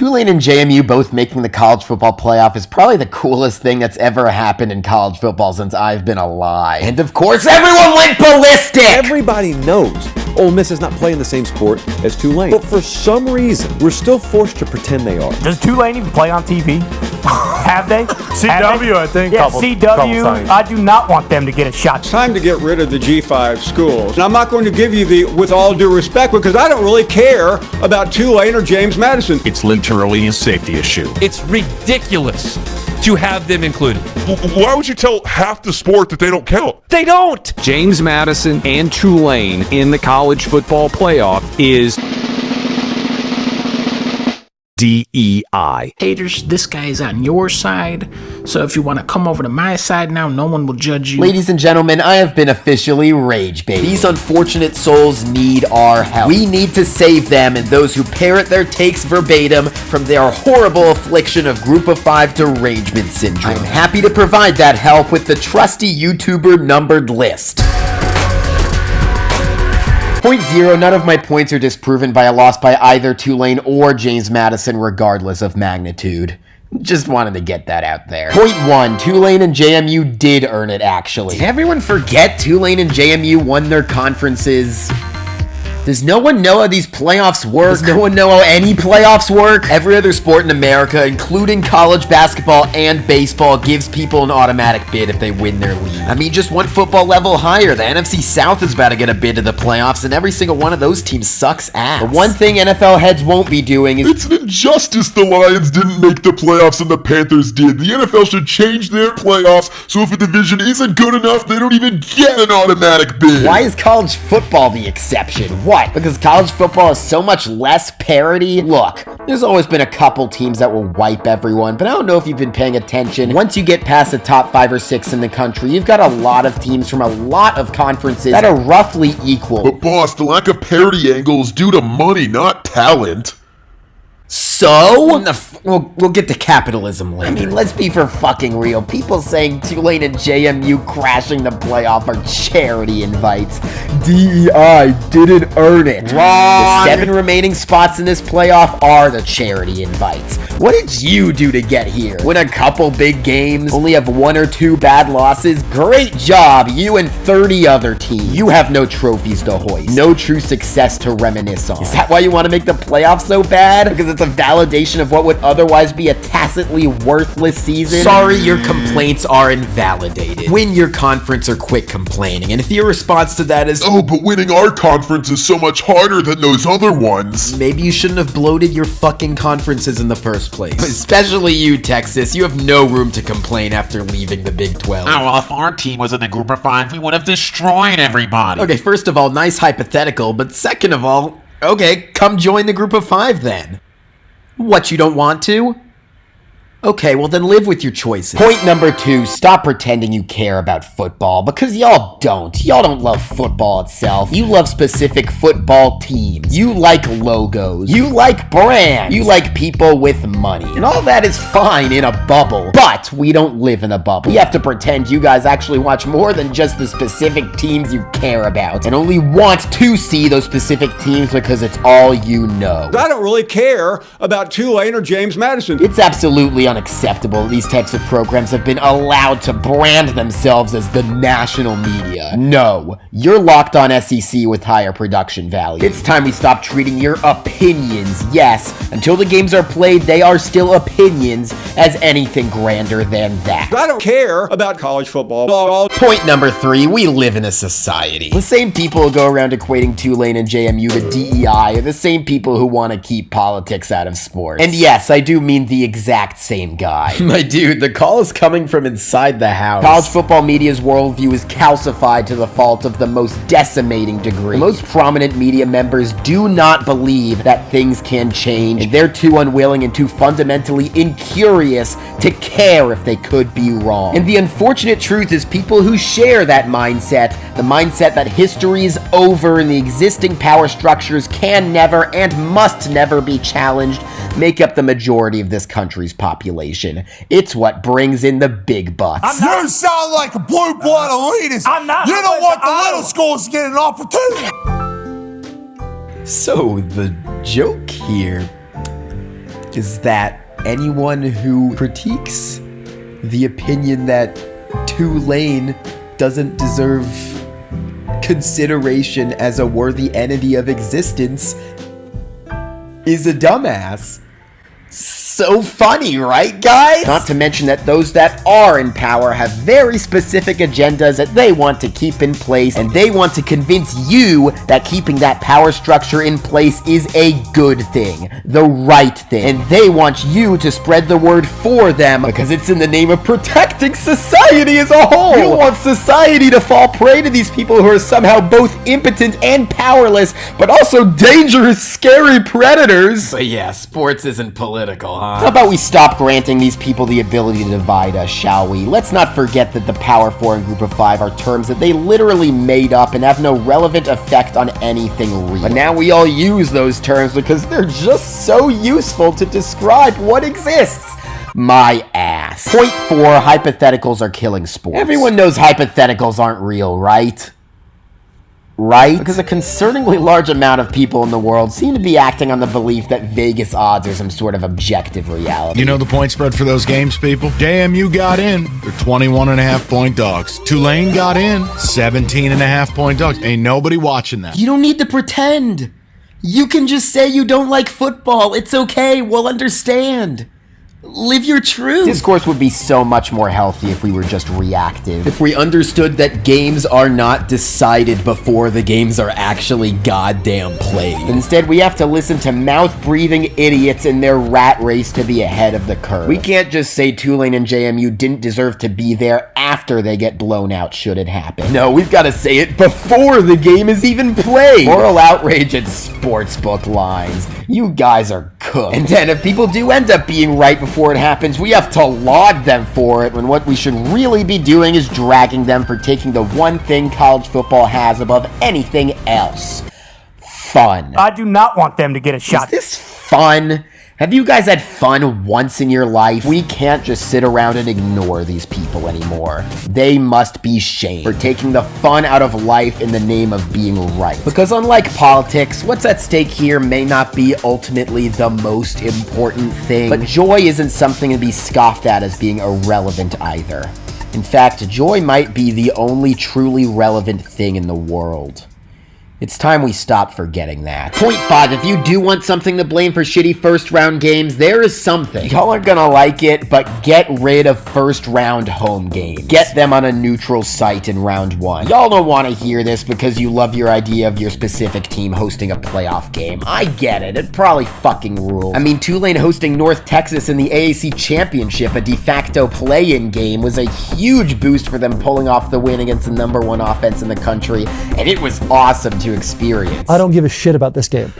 Tulane and JMU both making the college football playoff is probably the coolest thing that's ever happened in college football since I've been alive. And of course, everyone went ballistic! Everybody knows Ole Miss is not playing the same sport as Tulane. But for some reason, we're still forced to pretend they are. Does Tulane even play on TV? Have they? CW, I think. Yeah, CW. I do not want them to get a shot. It's time to get rid of the G5 schools. And I'm not going to give you the with all due respect because I don't really care about Tulane or James Madison. It's literally a safety issue. It's ridiculous to have them included. Why would you tell half the sport that they don't count? They don't! James Madison and Tulane in the college football playoff is DEI. Haters, this guy is on your side, so if you want to come over to my side now, no one will judge you. Ladies and gentlemen, I have been officially rage bait. These unfortunate souls need our help. We need to save them and those who parrot their takes verbatim from their horrible affliction of Group of 5 derangement syndrome. I'm happy to provide that help with the trusty YouTuber numbered list. Point 0, none of my points are disproven by a loss by either Tulane or James Madison, regardless of magnitude. Just wanted to get that out there. Point 1, Tulane and JMU did earn it, actually. Did everyone forget Tulane and JMU won their conferences? Does no one know how these playoffs work? Does no one know how any playoffs work? Every other sport in America, including college basketball and baseball, gives people an automatic bid if they win their league. I mean, just one football level higher. The NFC South is about to get a bid to the playoffs, and every single one of those teams sucks ass. The one thing NFL heads won't be doing is... It's an injustice the Lions didn't make the playoffs and the Panthers did. The NFL should change their playoffs so if a division isn't good enough, they don't even get an automatic bid. Why is college football the exception? What? Because college football is so much less parity? Look, there's always been a couple teams that will wipe everyone, but I don't know if you've been paying attention. Once you get past the top 5 or 6 in the country, you've got a lot of teams from a lot of conferences that are roughly equal. But boss, the lack of parity angle is due to money, not talent. So? We'll get to capitalism later. I mean, let's be for fucking real. People saying Tulane and JMU crashing the playoff are charity invites. DEI didn't earn it. Wrong. The 7 remaining spots in this playoff are the charity invites. What did you do to get here? Win a couple big games? Only have 1 or 2 bad losses? Great job, you and 30 other teams. You have no trophies to hoist. No true success to reminisce on. Is that why you want to make the playoffs so bad? Because it's a validation of what would otherwise be a tacitly worthless season? Sorry, your complaints are invalidated. Win your conference or quit complaining. And if your response to that is, oh, but winning our conference is so much harder than those other ones, maybe you shouldn't have bloated your fucking conferences in the first place. Especially you, Texas. You have no room to complain after leaving the Big 12. Oh, well, if our team was in the Group of 5, we would have destroyed everybody. Okay, first of all, nice hypothetical, but second of all, okay, come join the Group of 5 then. What, you don't want to? Okay, well then live with your choices. Point number 2, stop pretending you care about football, because y'all don't. Y'all don't love football itself. You love specific football teams. You like logos. You like brands. You like people with money. And all that is fine in a bubble, but we don't live in a bubble. We have to pretend you guys actually watch more than just the specific teams you care about, and only want to see those specific teams because it's all you know. I don't really care about Tulane or James Madison. It's absolutely unacceptable these types of programs have been allowed to brand themselves as the national media. No, you're locked on SEC with higher production value. It's time we stop treating your opinions, yes, until the games are played, they are still opinions, as anything grander than that. I don't care about college football. Point number 3, we live in a society. The same people who go around equating Tulane and JMU to DEI are the same people who want to keep politics out of sports. And yes, I do mean the exact same guy. My dude, the call is coming from inside the house. College football media's worldview is calcified to the fault of the most decimating degree. The most prominent media members do not believe that things can change, and they're too unwilling and too fundamentally incurious to care if they could be wrong. And the unfortunate truth is people who share that mindset, the mindset that history is over and the existing power structures can never and must never be challenged, make up the majority of this country's population. It's what brings in the big bucks. You sound like a blue-blood elitist. I'm not. You don't want the little schools to get an opportunity. So, the joke here is that anyone who critiques the opinion that Tulane doesn't deserve consideration as a worthy entity of existence is a dumbass. So funny, right, guys? Not to mention that those that are in power have very specific agendas that they want to keep in place, and they want to convince you that keeping that power structure in place is a good thing, the right thing, and they want you to spread the word for them because it's in the name of protecting society as a whole. You want society to fall prey to these people who are somehow both impotent and powerless, but also dangerous, scary predators. But yeah, sports isn't political, huh? How about we stop granting these people the ability to divide us, shall we? Let's not forget that the Power 4 and Group of 5 are terms that they literally made up and have no relevant effect on anything real. But now we all use those terms because they're just so useful to describe what exists. My ass. Point 4, hypotheticals are killing sports. Everyone knows hypotheticals aren't real, right? Right? Because a concerningly large amount of people in the world seem to be acting on the belief that Vegas odds are some sort of objective reality. You know the point spread for those games, people? JMU got in. They're 21.5-point dogs. Tulane got in. 17.5-point dogs. Ain't nobody watching that. You don't need to pretend. You can just say you don't like football. It's okay. We'll understand. Live your truth. Discourse would be so much more healthy if we were just reactive. If we understood that games are not decided before the games are actually goddamn played. Instead, we have to listen to mouth-breathing idiots in their rat race to be ahead of the curve. We can't just say Tulane and JMU didn't deserve to be there after they get blown out should it happen. No, we've got to say it before the game is even played. Moral outrage and sportsbook lines. You guys are cooked. And then if people do end up being right before it happens, we have to laud them for it, when what we should really be doing is dragging them for taking the one thing college football has above anything else. Fun. I do not want them to get a shot. Is this fun? Have you guys had fun once in your life? We can't just sit around and ignore these people anymore. They must be shamed for taking the fun out of life in the name of being right. Because unlike politics, what's at stake here may not be ultimately the most important thing, but joy isn't something to be scoffed at as being irrelevant either. In fact, joy might be the only truly relevant thing in the world. It's time we stop forgetting that. Point 5, if you do want something to blame for shitty first-round games, there is something. Y'all aren't gonna like it, but get rid of first-round home games. Get them on a neutral site in round 1. Y'all don't want to hear this because you love your idea of your specific team hosting a playoff game. I get it. It probably fucking rules. I mean, Tulane hosting North Texas in the AAC Championship, a de facto play-in game, was a huge boost for them pulling off the win against the #1 offense in the country, and it was awesome to experience. I don't give a shit about this game.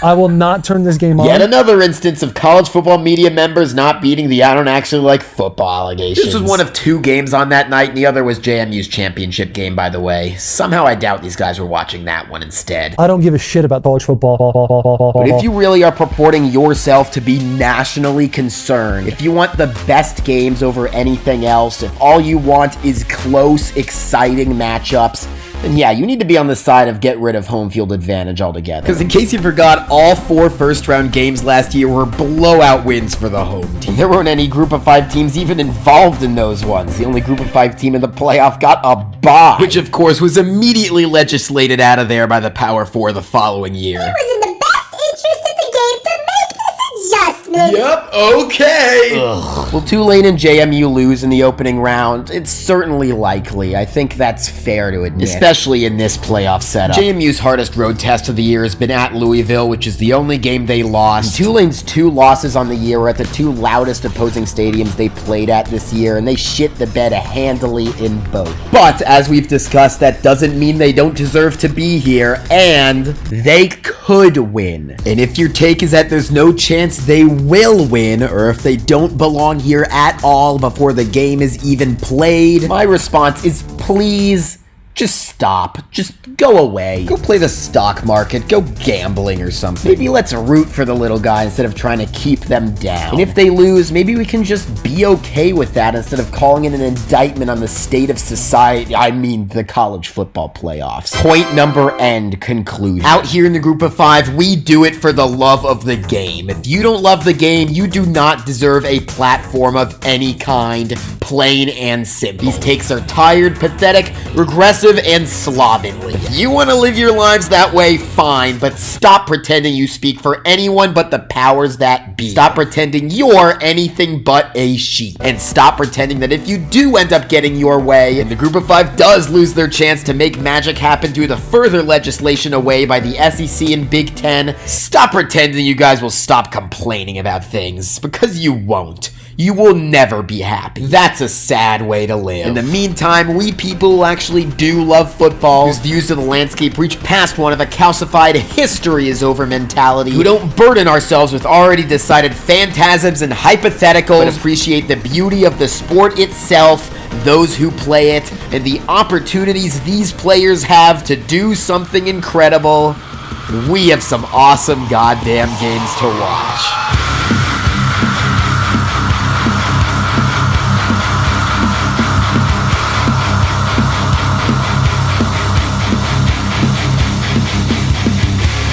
I will not turn this game on. Yet another instance of college football media members not beating the I don't actually like football allegations. This was one of 2 games on that night, and the other was JMU's championship game, by the way. Somehow I doubt these guys were watching that one instead. I don't give a shit about college football. But if you really are purporting yourself to be nationally concerned, if you want the best games over anything else, if all you want is close, exciting matchups, then yeah, you need to be on the side of get rid of home field advantage altogether. Because in case you forgot, all 4 first-round games last year were blowout wins for the home team. There weren't any Group of 5 teams even involved in those ones. The only Group of 5 team in the playoff got a bye, which of course was immediately legislated out of there by the Power 4 the following year. It was in the best interest of the game to make this adjustment. Yep, okay. Ugh. Will Tulane and JMU lose in the opening round? It's certainly likely. I think that's fair to admit, especially in this playoff setup. JMU's hardest road test of the year has been at Louisville, which is the only game they lost. And Tulane's 2 losses on the year were at the 2 loudest opposing stadiums they played at this year, and they shit the bed handily in both. But, as we've discussed, that doesn't mean they don't deserve to be here, and they could win. And if your take is that there's no chance they will win, or if they don't belong here at all before the game is even played, my response is please just stop. Just go away. Go play the stock market. Go gambling or something. Maybe let's root for the little guy instead of trying to keep them down. And if they lose, maybe we can just be okay with that instead of calling it an indictment on the state of society. I mean, the college football playoffs. Point number end conclusion. Out here in the group of five, we do it for the love of the game. If you don't love the game, you do not deserve a platform of any kind. Plain and simple. These takes are tired, pathetic, regressive, and slovenly. If you want to live your lives that way, fine, but stop pretending you speak for anyone but the powers that be. Stop pretending you're anything but a sheep. And stop pretending that if you do end up getting your way, and the group of five does lose their chance to make magic happen through the further legislation away by the SEC and Big Ten, stop pretending you guys will stop complaining about things, because you won't. You will never be happy. That's a sad way to live. In the meantime, we people who actually do love football, whose views of the landscape reach past one of a calcified history is over mentality, who don't burden ourselves with already decided phantasms and hypotheticals, but appreciate the beauty of the sport itself, those who play it, and the opportunities these players have to do something incredible, we have some awesome goddamn games to watch.